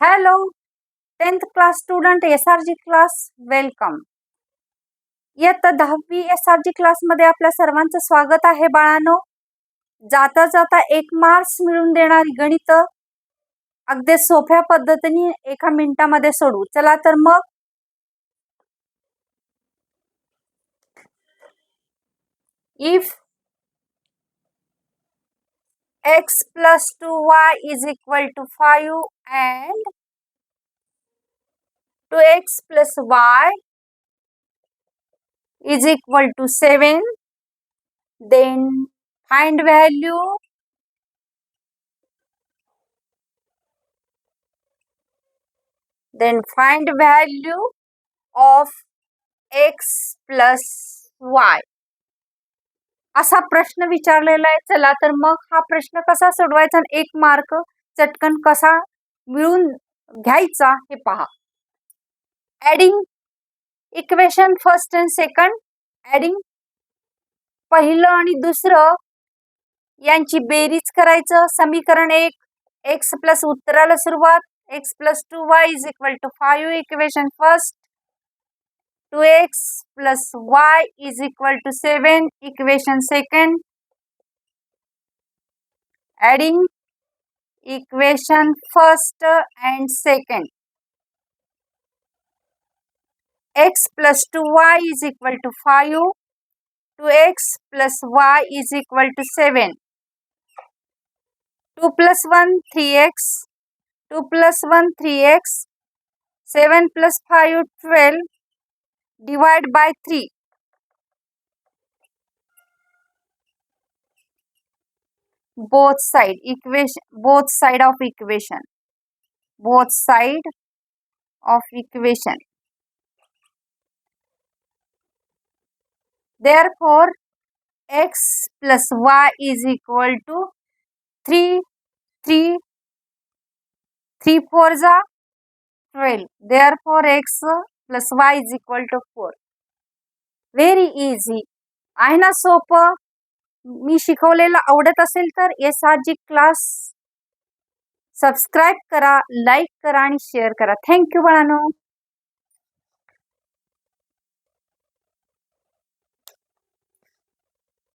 Hello 10th class student SRG class welcome. इयत्ता 10वी SRG class मध्ये आपल्या सर्वांचं स्वागत आहे बाळांनो. जाता जाता 1 मार्क्स मिळवून देणारी गणित अगदी सोप्या पद्धतीने 1 मिनिटामध्ये सोडवू. चला तर मग if x plus 2y is equal to 5 and 2x plus y is equal to 7, then find value of x plus y. असा प्रश्न विचारलेला आहे. चला तर मग हा प्रश्न कसा सोडवायचा आणि 1 मार्क चटकन कसा मिळून घ्यायचा हे पहा. Adding equation first and second. Adding पहिलं आणि दुसरं यांची बेरीज करायचं. समीकरण 1 x प्लस उत्तराला सुरुवात x plus 2y is equal to 5 equation first. 2x plus y is equal to 7 equation second. Adding equation first and second. X plus 2y is equal to 5. 2x plus y is equal to 7. 2 plus 1 3x. 2 plus 1 3x. 7 plus 5 12. Divide by 3. Both side of equation. Therefore x plus y is equal to 3 4s are 12. Therefore x plus y is equal to 4. Very easy आहे ना, सोपं. मी शिकवलेलं आवडत असेल तर SRG class subscribe करा, like करा आणि शेअर करा. थँक्यू बाळांनो.